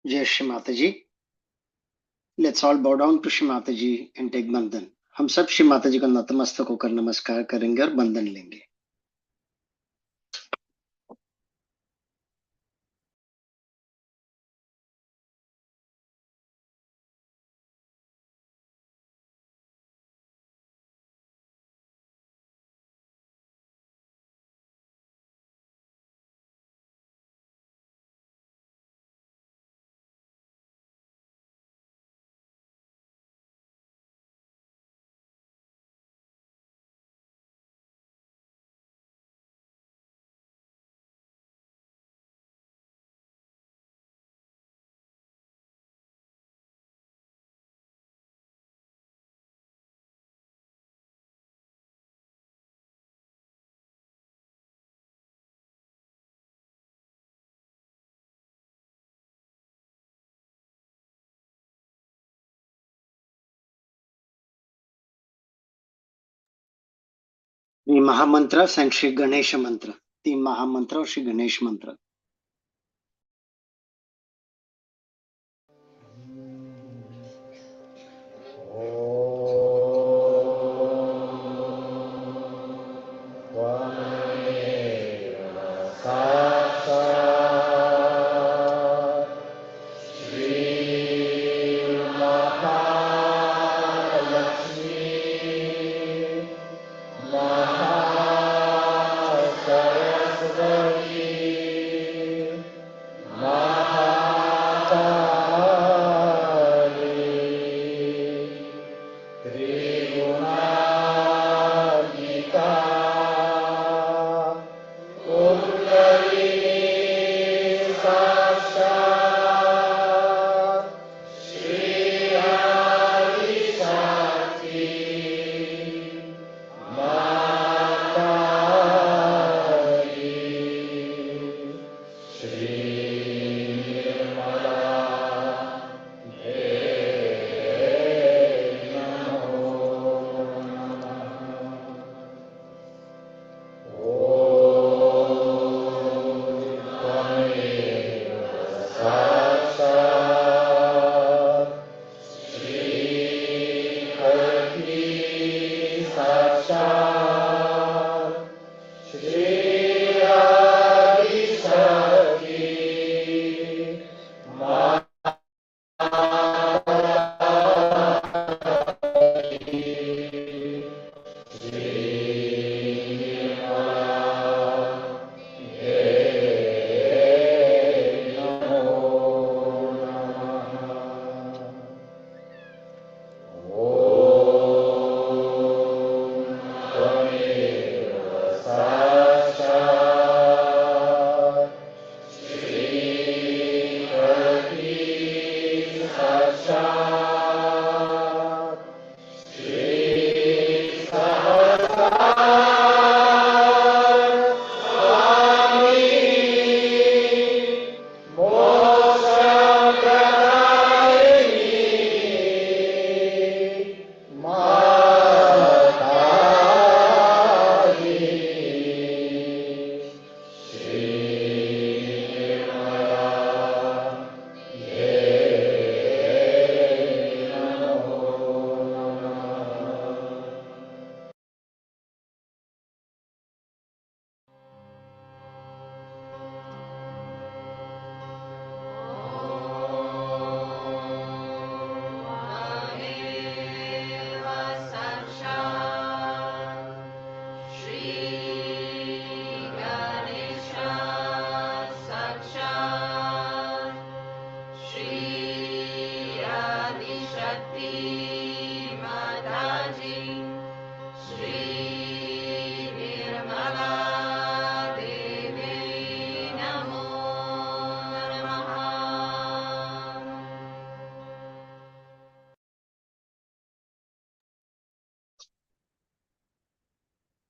जय श्री माता जी. Let's all bow down to Shri Mata ji and take बंधन. हम सब श्री माता जी को नतमस्तक होकर नमस्कार करेंगे और बंधन लेंगे. ये महामंत्र and श्री गणेश मंत्र. 3 महामंत्र और श्री गणेश मंत्र.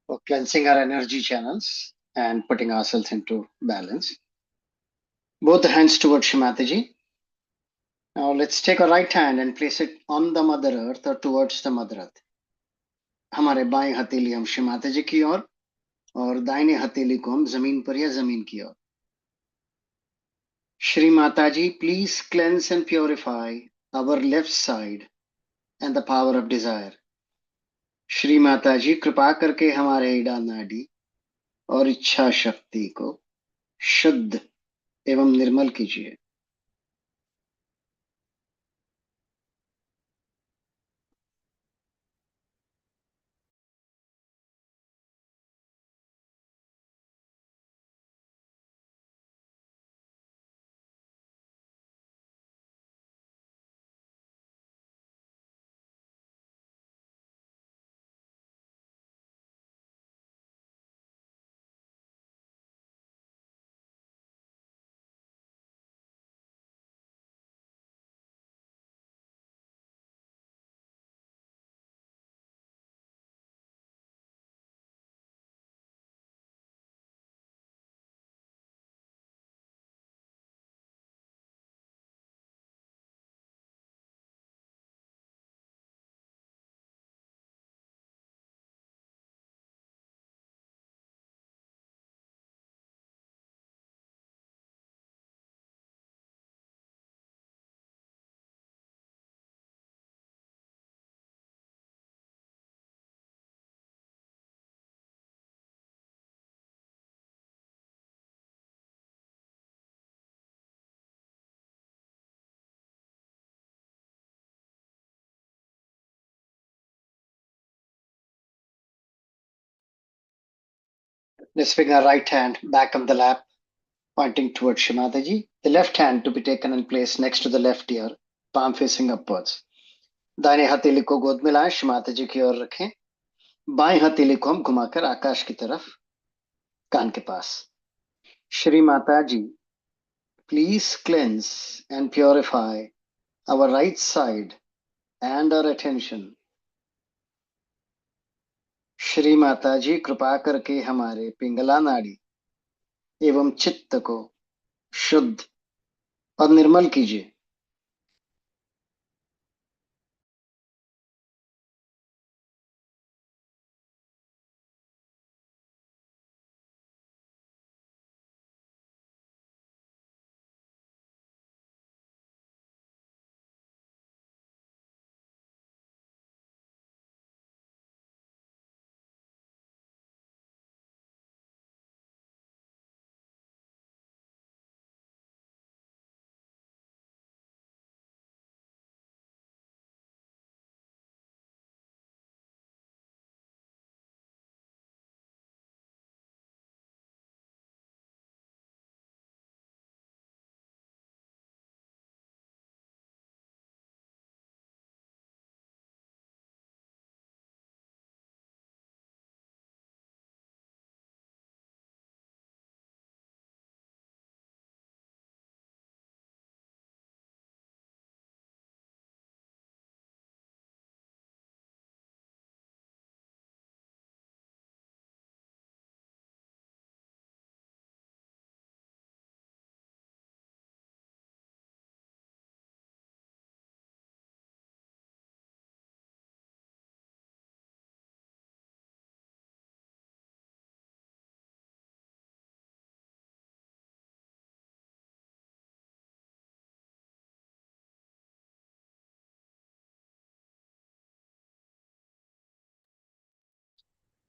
For cleansing our energy channels and putting ourselves into balance. Both the hands towards Shri Mataji. Now let's take our right hand and place it on the Mother Earth or towards the Mother Earth. हमारे बाएं हथेली हम श्री माता जी की ओर और दाहिने हथेली को हम जमीन पर या जमीन की ओर. Shri Mataji, please cleanse and purify our left side and the power of desire. Shri Mata जी कृपा करके हमारे ईड़ा नाडी और इच्छा शक्ति को शुद्ध एवं निर्मल कीजिए. Let's bring our right hand back on the lap, pointing towards Shri Mataji. The left hand to be taken and placed next to the left ear, palm facing upwards. दाहिने हथेली को गोद में लाएं, श्री माता जी की ओर रखें. बाएं हथेली को हम घुमाकर आकाश की तरफ, कान के पास. श्री माता जी, please cleanse and purify our right side and our attention. Shri Mata जी कृपा करके हमारे पिंगला नाड़ी एवं चित्त को शुद्ध और निर्मल कीजिए.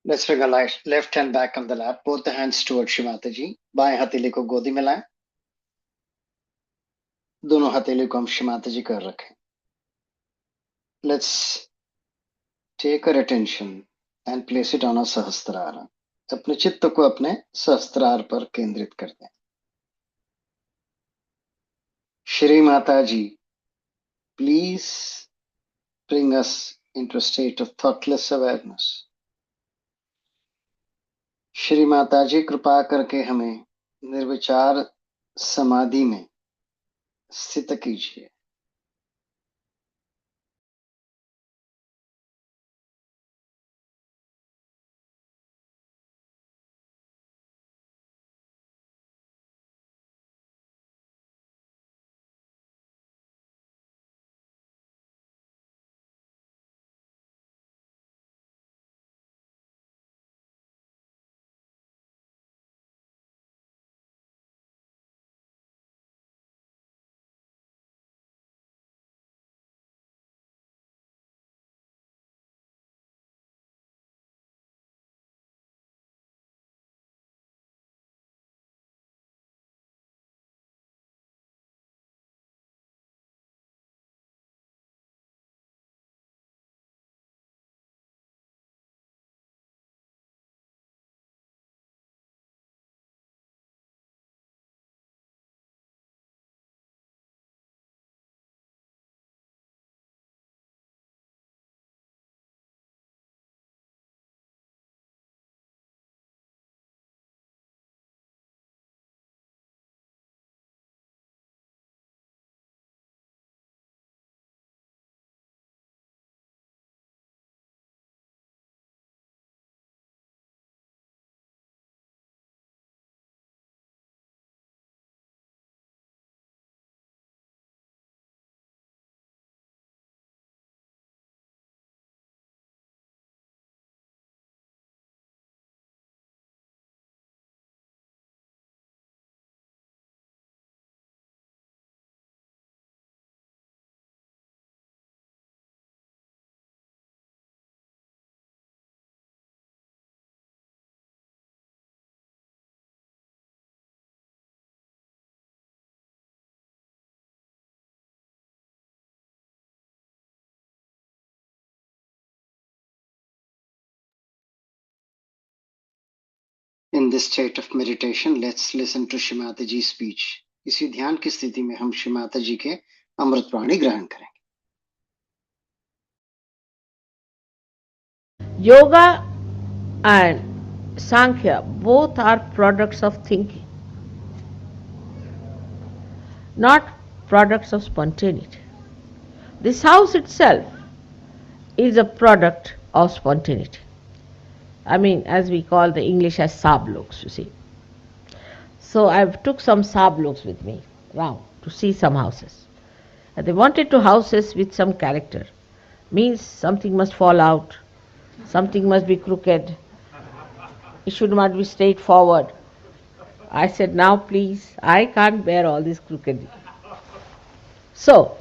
Let's bring our left hand back on the lap, both the hands towards Shri Mataji. बाएं हथेली को गोदी में लाएं. दोनों हथेली को हम श्री माताजी कर रखें. Let's take our attention and place it on our सहस्त्रार. अपने चित्त को अपने सहस्त्रार पर केंद्रित कर दें. श्री माताजी, please bring us into a state of thoughtless awareness. Shri माताजी कृपा करके हमें निर्विचार समाधि में स्थित कीजिए. In this state of meditation, let's listen to Shrimati ji's speech. इसी ध्यान की स्थिति में हम श्रीमाता जी के अमृत वाणी ग्रहण करेंगे. Yoga and Sankhya both are products of thinking, not products of spontaneity. This house itself is a product of spontaneity. I mean, as we call the English as sabloks, you see. So I've took some sabloks with me round to see some houses. And they wanted to houses with some character. Means something must fall out, something must be crooked, it should not be straightforward. I said, now please, I can't bear all this crooked. So,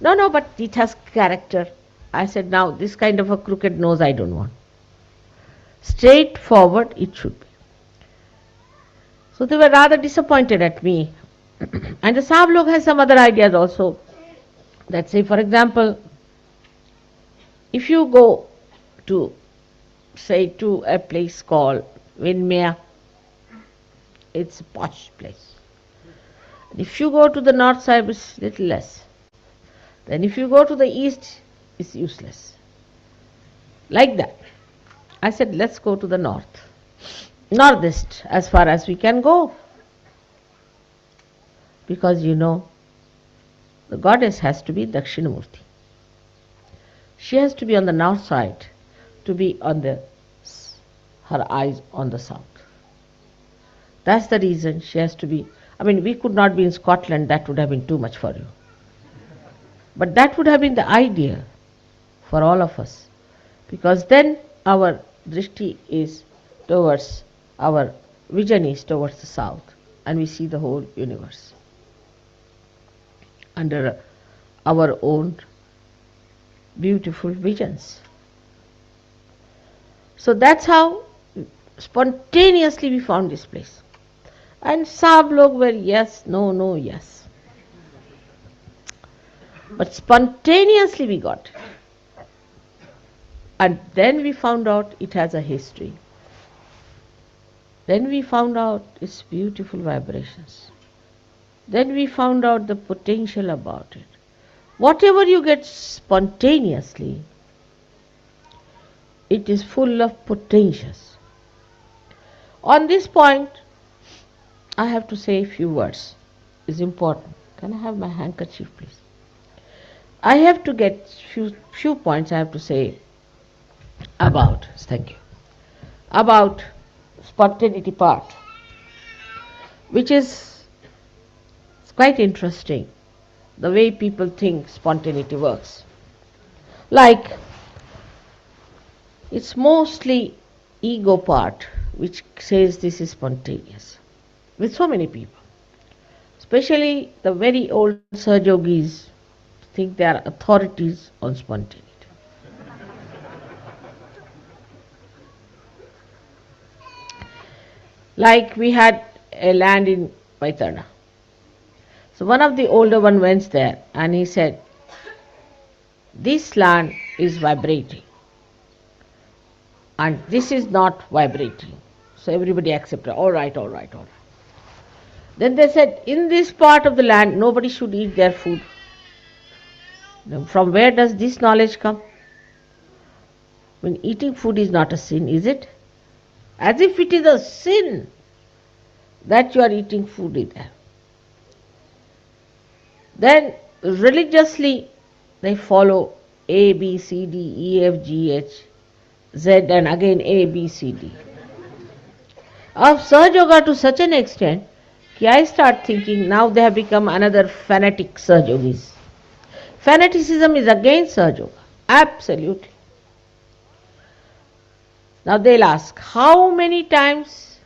no, but it has character. I said, now this kind of a crooked nose I don't want. Straightforward it should be. So they were rather disappointed at me. And the Savlok has some other ideas also. That say, for example, if you go to, say, to a place called Vinmaya, it's a posh place. If you go to the north side, it's little less. Then if you go to the east, it's useless. Like that. I said, let's go to the north. Northeast, as far as we can go. Because the goddess has to be Dakshinamurti. She has to be on the north side to be on her eyes on the south. That's the reason she has to be. I mean, we could not be in Scotland, that would have been too much for you. But that would have been the idea for all of us. Because then our drishti is towards, our vision is towards the south, and we see the whole universe under our own beautiful visions. So that's how spontaneously we found this place. And some log were yes, no, yes. But spontaneously we got it. And then we found out it has a history. Then we found out its beautiful vibrations. Then we found out the potential about it. Whatever you get spontaneously, it is full of potentials. On this point, I have to say a few words. It's important. Can I have my handkerchief, please? I have to get few points I have to say about, thank you, about spontaneity part, which is quite interesting, the way people think spontaneity works. Like, it's mostly ego part which says this is spontaneous, with so many people. Especially the very old Sahajogis think they are authorities on spontaneity. Like we had a land in Vaitana. So one of the older one went there and he said, this land is vibrating and this is not vibrating. So everybody accepted, all right. Then they said, in this part of the land, nobody should eat their food. Now, from where does this knowledge come? When eating food is not a sin, is it? As if it is a sin that you are eating food in there. Then religiously they follow A, B, C, D, E, F, G, H, Z and again A, B, C, D. Of Sahaja to such an extent that I start thinking now they have become another fanatic Sahajogis. Fanaticism is against Sahaja. Absolutely. Now they'll ask, how many times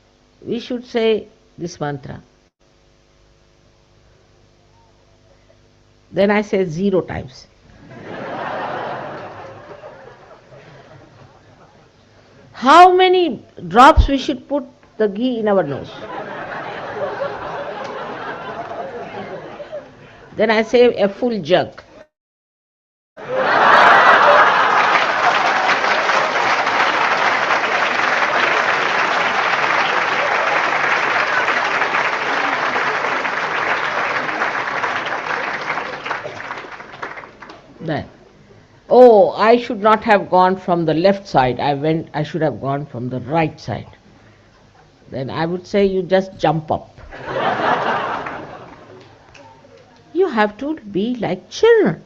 we should say this mantra? Then I say 0 times. How many drops we should put the ghee in our nose? Then I say a full jug. Oh, I should not have gone from the left side. I should have gone from the right side. Then I would say you just jump up. You have to be like children.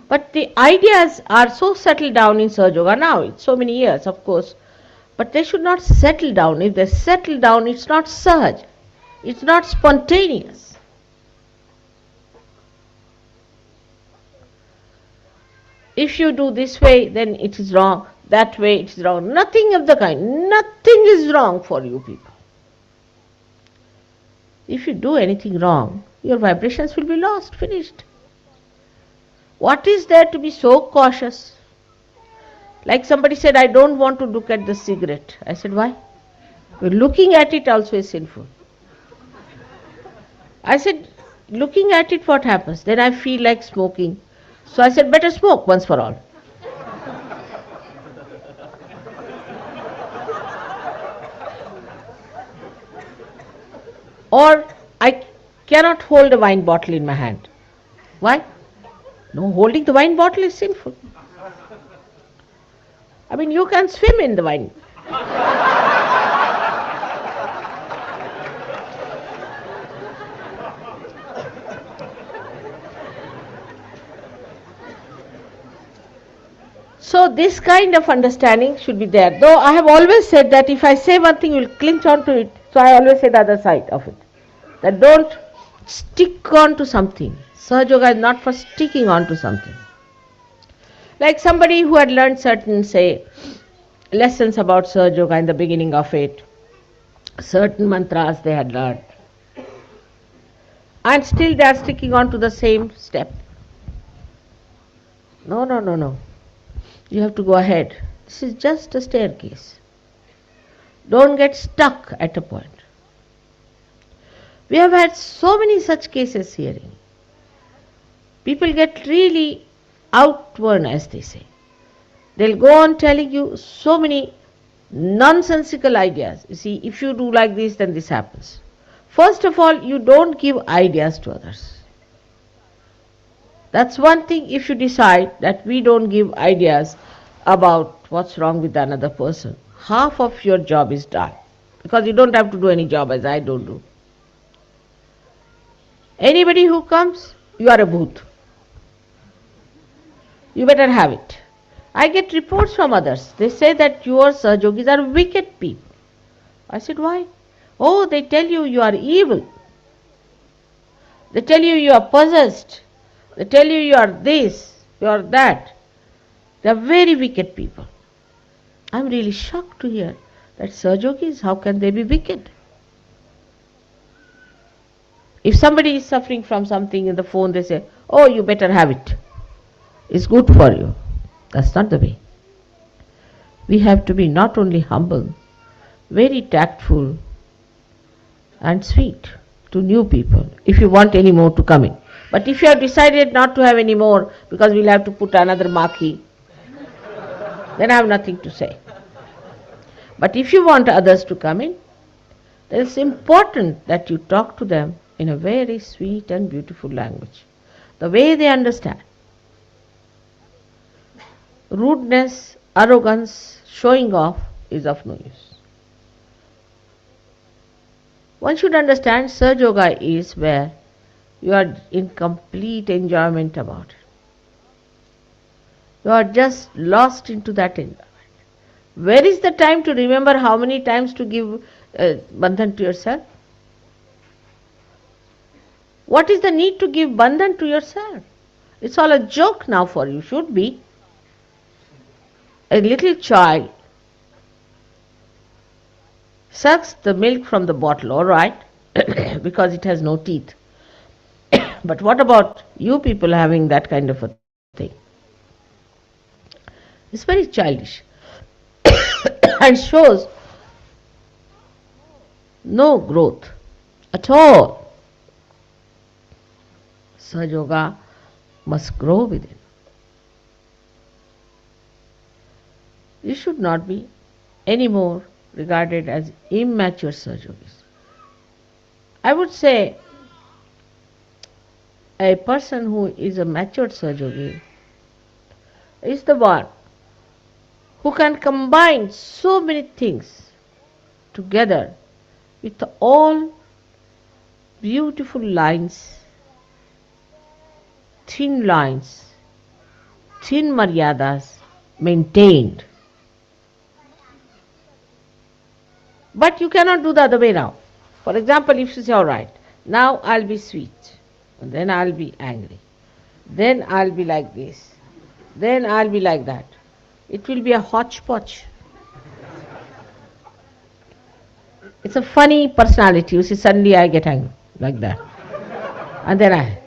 But the ideas are so settled down in Sahaja Yoga now. It's so many years, of course. But they should not settle down. If they settle down, it's not Sahaj. It's not spontaneous. If you do this way, then it is wrong. That way, it is wrong. Nothing of the kind. Nothing is wrong for you people. If you do anything wrong, your vibrations will be lost, finished. What is there to be so cautious? Like somebody said, I don't want to look at the cigarette. I said, why? Well, looking at it also is sinful. I said, looking at it, what happens? Then I feel like smoking. So I said, better smoke once for all. Or I cannot hold a wine bottle in my hand. Why? No, holding the wine bottle is sinful. I mean, you can swim in the wine. So this kind of understanding should be there. Though I have always said that if I say one thing, you will cling on to it. So I always say the other side of it. That don't stick on to something. Sahaja Yoga is not for sticking on to something. Like somebody who had learned certain, say, lessons about Sahaja Yoga in the beginning of it, certain mantras they had learned, and still they are sticking on to the same step. No, no, no, no. You have to go ahead. This is just a staircase. Don't get stuck at a point. We have had so many such cases hearing. People get really outworn, as they say. They'll go on telling you so many nonsensical ideas. You see, if you do like this, then this happens. First of all, you don't give ideas to others. That's one thing. If you decide that we don't give ideas about what's wrong with another person, half of your job is done. Because you don't have to do any job as I don't do. Anybody who comes, you are a booth. You better have it. I get reports from others. They say that your Sahajogis are wicked people. I said, why? Oh, they tell you you are evil. They tell you you are possessed. They tell you you are this, you are that. They are very wicked people. I am really shocked to hear that Sahajogis, how can they be wicked? If somebody is suffering from something in the phone, they say, oh, you better have it. It's good for you. That's not the way. We have to be not only humble, very tactful and sweet to new people if you want any more to come in. But if you have decided not to have any more because we'll have to put another marquee, then I have nothing to say. But if you want others to come in, then it's important that you talk to them in a very sweet and beautiful language, the way they understand. Rudeness, arrogance, showing off is of no use. One should understand Sahaja Yoga is where you are in complete enjoyment about it. You are just lost into that enjoyment. Where is the time to remember how many times to give bandhan to yourself? What is the need to give bandhan to yourself? It's all a joke now for you, should be. A little child sucks the milk from the bottle, all right, because it has no teeth. But what about you people having that kind of a thing? It's very childish and shows no growth at all. Sahaja Yoga must grow within. You should not be any more regarded as immature Sahaja Yogis. I would say a person who is a matured Sahaja Yogi is the one who can combine so many things together with all beautiful lines, thin lines, thin maryadas maintained. But you cannot do the other way around. For example, if you say, all right, now I'll be sweet, and then I'll be angry, then I'll be like this, then I'll be like that. It will be a hodgepodge. It's a funny personality. You see, suddenly I get angry, like that. And then I.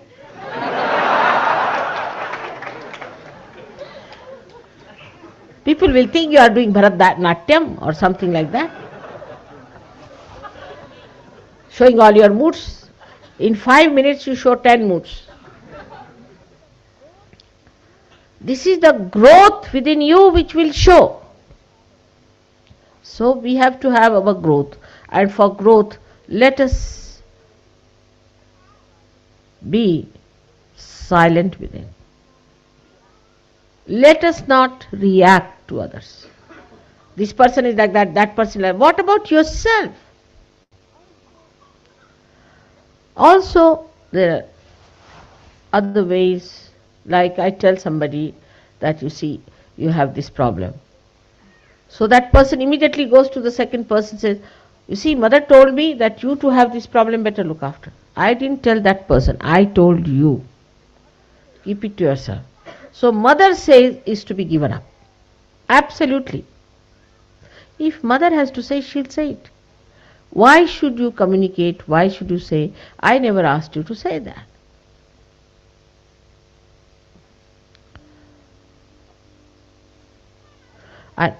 People will think you are doing Bharatanatyam or something like that. Showing all your moods. In 5 minutes you show 10 moods. This is the growth within you which will show. So we have to have our growth. And for growth, let us be silent within. Let us not react to others. This person is like that, that person is like that. What about yourself? Also, there are other ways, like I tell somebody that you see, you have this problem. So that person immediately goes to the second person and says, you see, mother told me that you too have this problem, better look after. I didn't tell that person, I told you. Keep it to yourself. So mother says is to be given up. Absolutely. If mother has to say, she'll say it. Why should you communicate? Why should you say, I never asked you to say that? And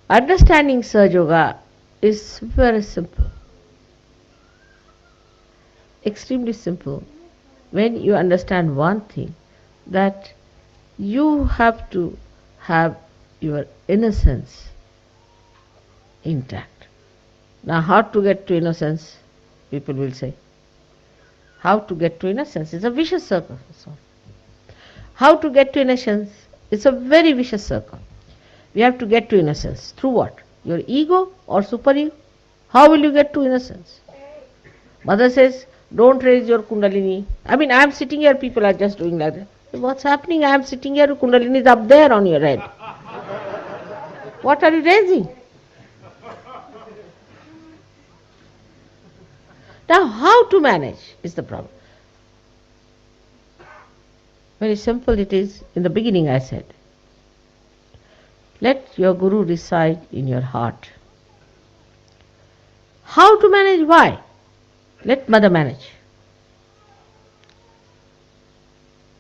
understanding Sahaja Yoga is very simple. Extremely simple. When you understand one thing, that you have to have your innocence intact. Now, how to get to innocence? People will say. How to get to innocence? It's a vicious circle. How to get to innocence? It's a very vicious circle. We have to get to innocence. Through what? Your ego or super ego? How will you get to innocence? Mother says, don't raise your kundalini. I mean, I am sitting here, people are just doing like that. What's happening? I am sitting here, kundalini is up there on your head. What are you raising? Now, how to manage is the problem. Very simple it is. In the beginning I said, let your Guru reside in your heart. How to manage? Why? Let mother manage.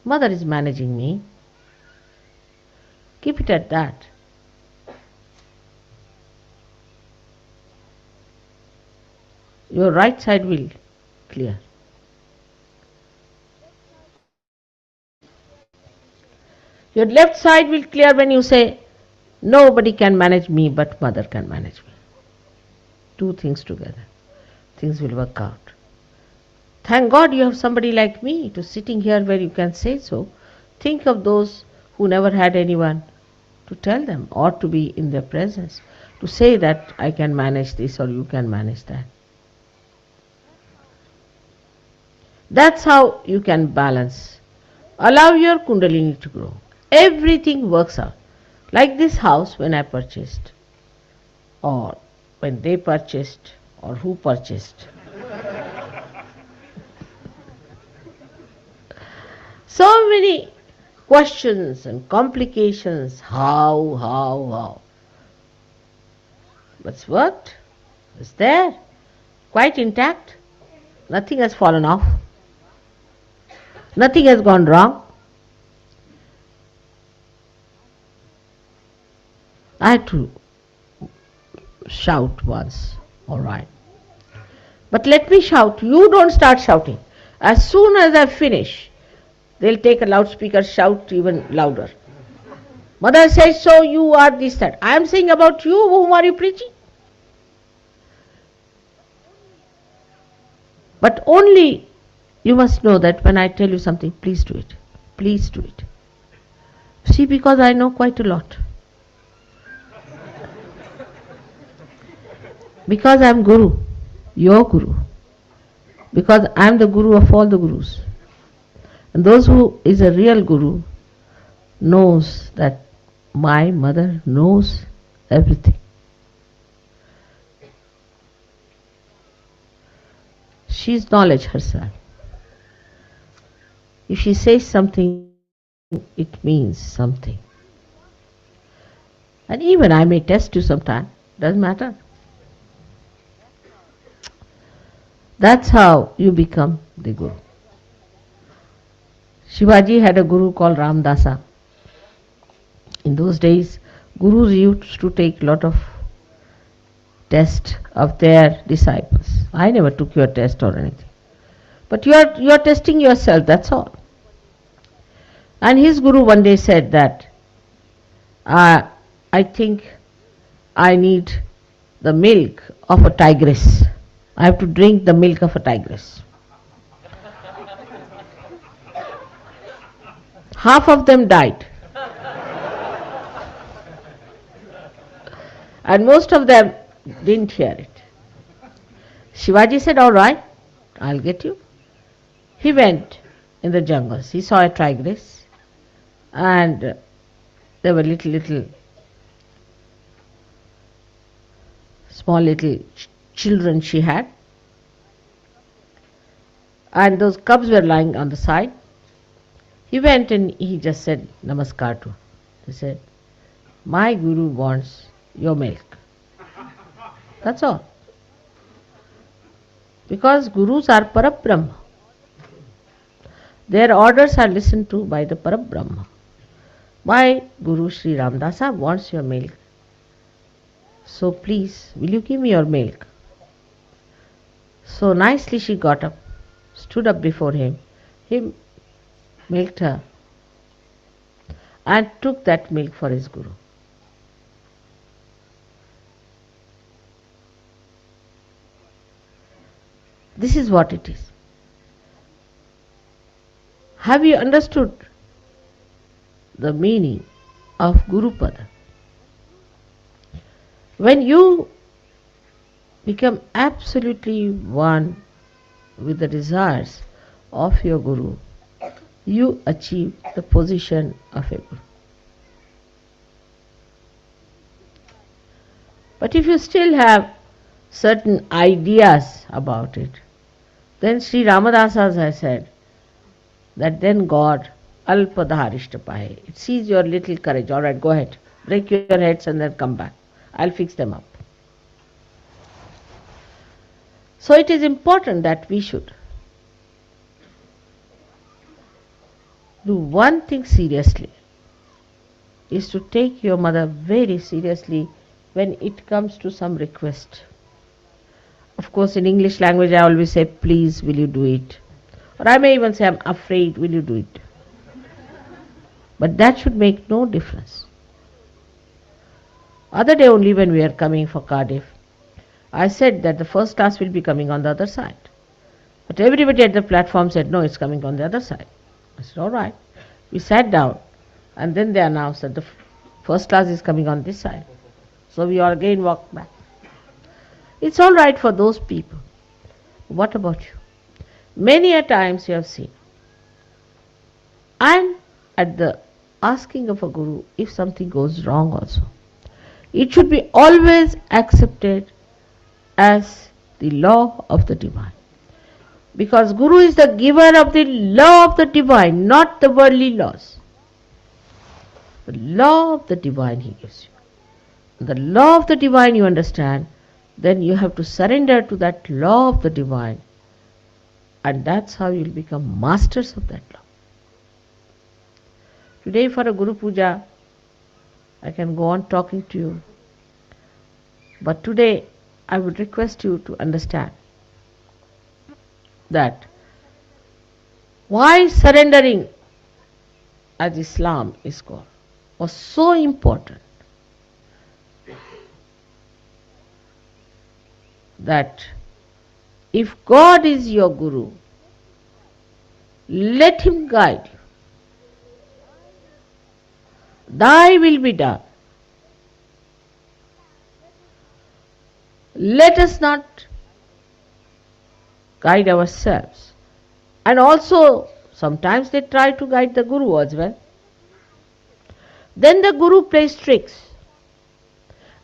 Mother is managing me. Keep it at that. Your right side will clear. Your left side will clear when you say, nobody can manage me but mother can manage me. Two things together. Things will work out. Thank God you have somebody like me to sitting here where you can say so. Think of those who never had anyone to tell them or to be in their presence, to say that I can manage this or you can manage that. That's how you can balance. Allow your kundalini to grow. Everything works out. Like this house when I purchased, or when they purchased, or who purchased. So many questions and complications. How? But it's worked. It's there. Quite intact. Nothing has fallen off. Nothing has gone wrong. I had to shout once. All right. But let me shout. You don't start shouting. As soon as I finish, they'll take a loudspeaker, shout even louder. Mother says, so you are this, that. I am saying about you, whom are you preaching? But only you must know that when I tell you something, please do it. Please do it. See, because I know quite a lot. Because I am Guru, your Guru. Because I am the Guru of all the Gurus. And those who is a real Guru knows that my mother knows everything. She is knowledge herself. If she says something, it means something. And even I may test you sometime, doesn't matter. That's how you become the Guru. Shivaji had a Guru called Ramdasa. In those days, Gurus used to take a lot of test of their disciples. I never took your test or anything. But you are testing yourself, that's all. And his Guru one day said that, I think I need the milk of a tigress. I have to drink the milk of a tigress. Half of them died. And most of them didn't hear it. Shivaji said, all right, I'll get you. He went in the jungles. He saw a tigress and there were little small little children she had, and those cubs were lying on the side. He went and he just said namaskar to her. He said, my Guru wants your milk. That's all. Because Gurus are Parabrahma. Their orders are listened to by the Parabrahma. My Guru Sri Ramdasa wants your milk. So please, will you give me your milk? So nicely she got up, stood up before him. He milked her and took that milk for his Guru. This is what it is. Have you understood the meaning of Guru Pada? When you become absolutely one with the desires of your Guru, you achieve the position of a Guru. But if you still have certain ideas about it, then Sri Ramadasa has said that then God alpadharishtapahe. It sees your little courage. All right, go ahead. Break your heads and then come back. I'll fix them up. So it is important that we should do one thing seriously, is to take your mother very seriously when it comes to some request. Of course, in English language I always say, please, will you do it? Or I may even say, I'm afraid, will you do it? But that should make no difference. Other day only when we were coming for Cardiff, I said that the first class will be coming on the other side. But everybody at the platform said, no, it's coming on the other side. I said, all right. We sat down and then they announced that the first class is coming on this side. So we all again walked back. It's all right for those people. What about you? Many a times you have seen. And at the asking of a Guru, if something goes wrong also, it should be always accepted as the law of the divine. Because Guru is the giver of the law of the divine, not the worldly laws. The law of the divine he gives you. The law of the divine you understand, then you have to surrender to that law of the divine. And that's how you'll become masters of that law. Today for a Guru Puja, I can go on talking to you. But today I would request you to understand that why surrendering, as Islam is called, was so important. That if God is your Guru, let him guide you. Thy will be done. Let us not guide ourselves. And also, sometimes they try to guide the Guru as well. Then the Guru plays tricks.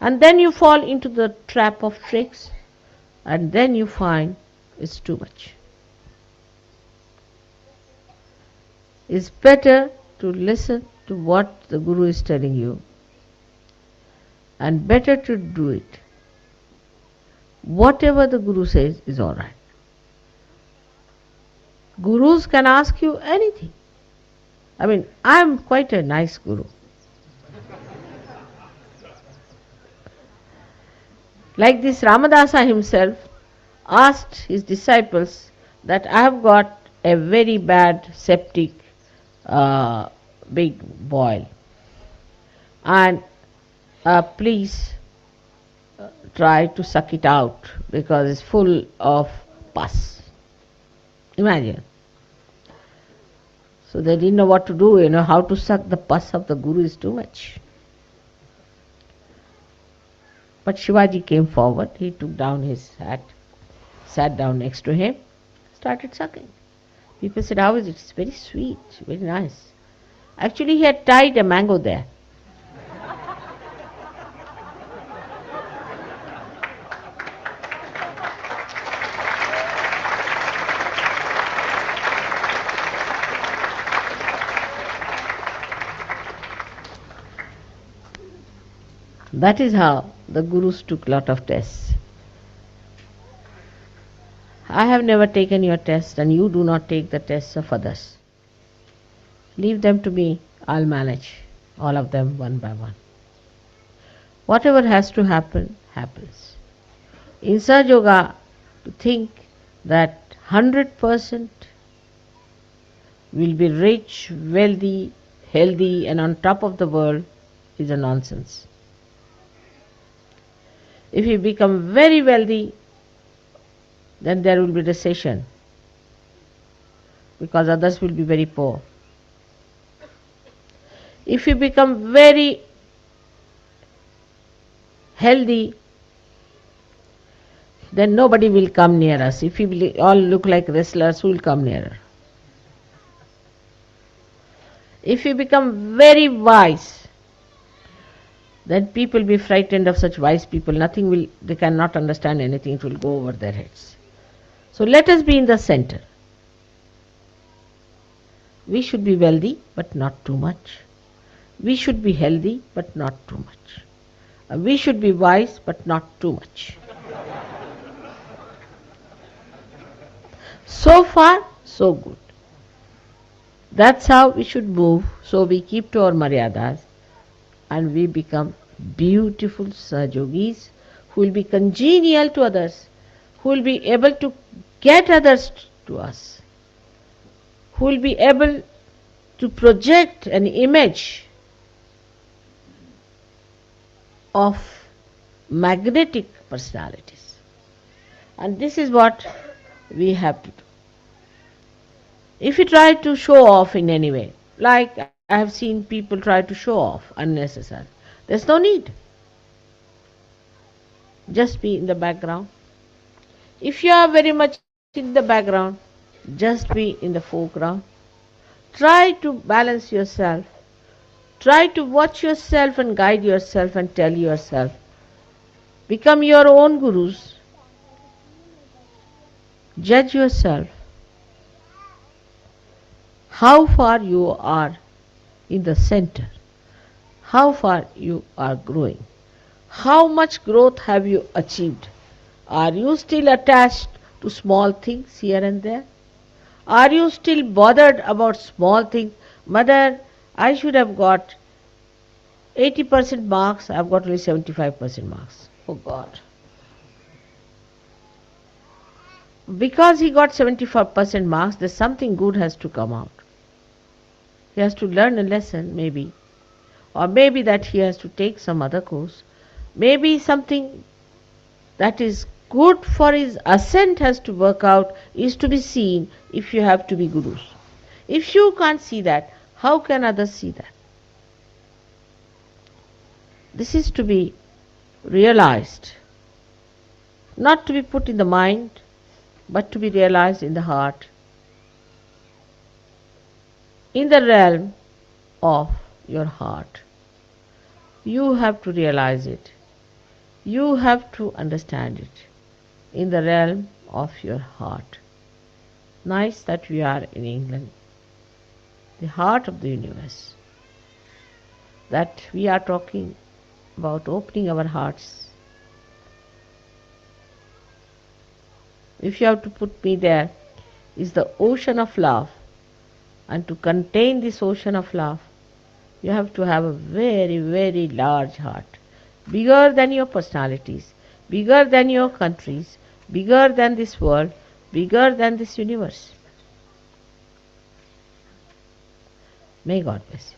And then you fall into the trap of tricks. And then you find it's too much. It's better to listen to what the Guru is telling you and better to do it. Whatever the Guru says is alright. Gurus can ask you anything. I mean, I'm quite a nice Guru. Like this Ramadasa himself asked his disciples that I have got a very bad septic uh, big boil and please try to suck it out because it's full of pus. Imagine. So they didn't know what to do, how to suck the pus of the Guru is too much. But Shivaji came forward, he took down his hat, sat down next to him, started sucking. People said, how is it? It's very sweet, very nice. Actually, he had tied a mango there. That is how the Gurus took lot of tests. I have never taken your test and you do not take the tests of others. Leave them to me, I'll manage all of them one by one. Whatever has to happen, happens. In Sahaja Yoga, to think that 100% will be rich, wealthy, healthy and on top of the world is a nonsense. If you become very wealthy, then there will be recession because others will be very poor. If you become very healthy, then nobody will come near us. If we all look like wrestlers, who will come nearer? If you become very wise, then people will be frightened of such wise people. They cannot understand anything. It will go over their heads. So let us be in the center. We should be wealthy, but not too much. We should be healthy, but not too much. We should be wise, but not too much. So far, so good. That's how we should move. So we keep to our maryadas and we become beautiful Sahajogis who will be congenial to others, who will be able to get others to us, who will be able to project an image of magnetic personalities. And this is what we have to do. If you try to show off in any way, like I have seen people try to show off unnecessarily, there's no need. Just be in the background. If you are very much in the background, just be in the foreground. Try to balance yourself. Try to watch yourself and guide yourself and tell yourself. Become your own gurus. Judge yourself. How far you are in the center. How far you are growing. How much growth have you achieved? Are you still attached to small things here and there? Are you still bothered about small things? Mother, I should have got 80% marks, I've got only 75% marks. Oh God. Because he got 75% marks, there's something good has to come out. He has to learn a lesson, maybe. Or maybe that he has to take some other course. Maybe something that is good for his ascent has to work out, is to be seen if you have to be gurus. If you can't see that, how can others see that? This is to be realized, not to be put in the mind, but to be realized in the heart, in the realm of your heart. You have to realize it. You have to understand it in the realm of your heart. Nice that we are in England, the heart of the universe, that we are talking about opening our hearts. If you have to put me there, is the ocean of love. And to contain this ocean of love, you have to have a very, very large heart, bigger than your personalities, bigger than your countries, bigger than this world, bigger than this universe. May God bless you.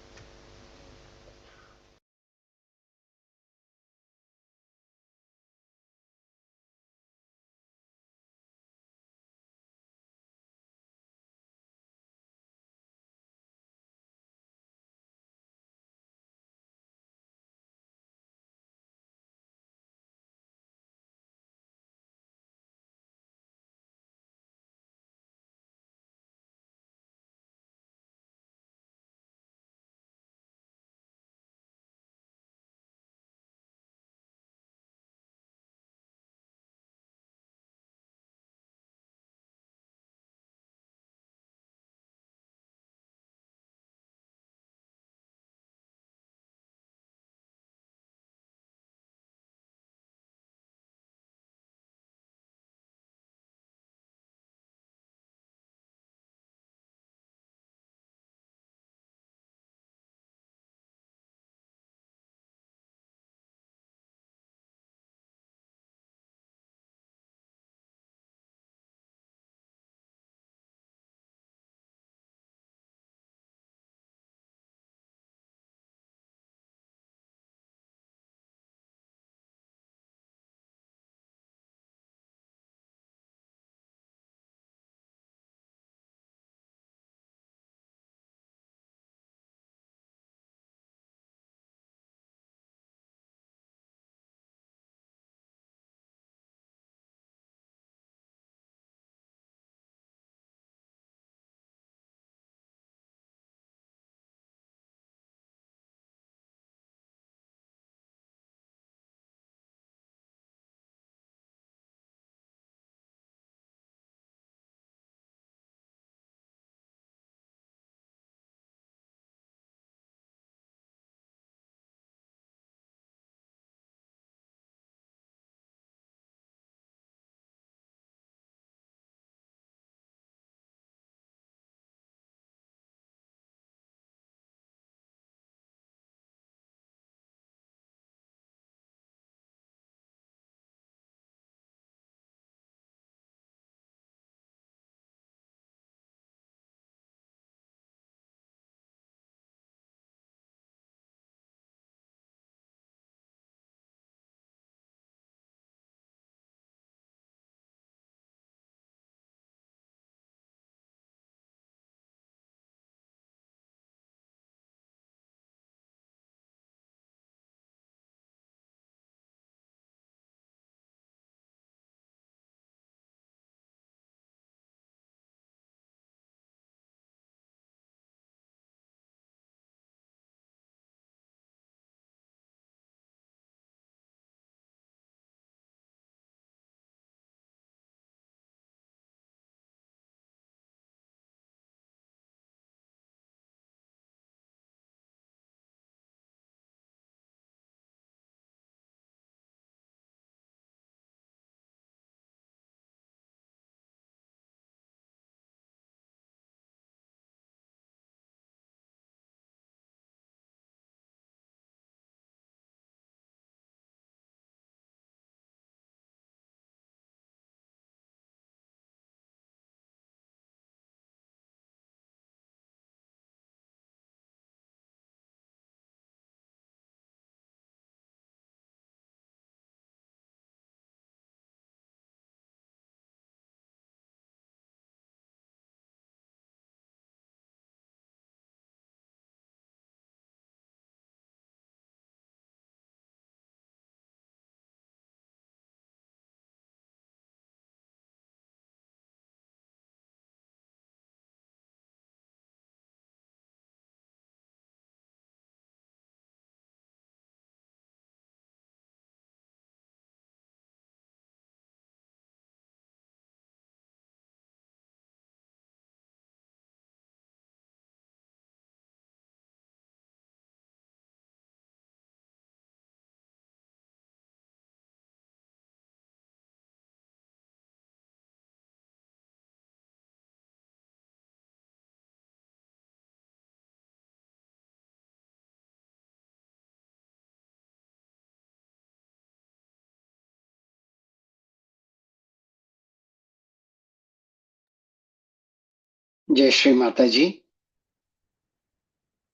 Jai Shri Mataji.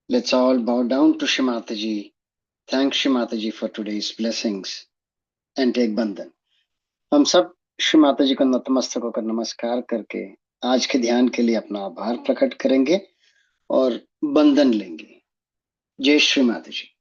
Let's all bow down to Shri Mataji. Thank Shri Mataji for today's blessings and take बंधन. हम सब श्री माता जी को नतमस्तक होकर नमस्कार करके आज के ध्यान के लिए अपना आभार प्रकट करेंगे और बंधन लेंगे. जय श्री माता जी.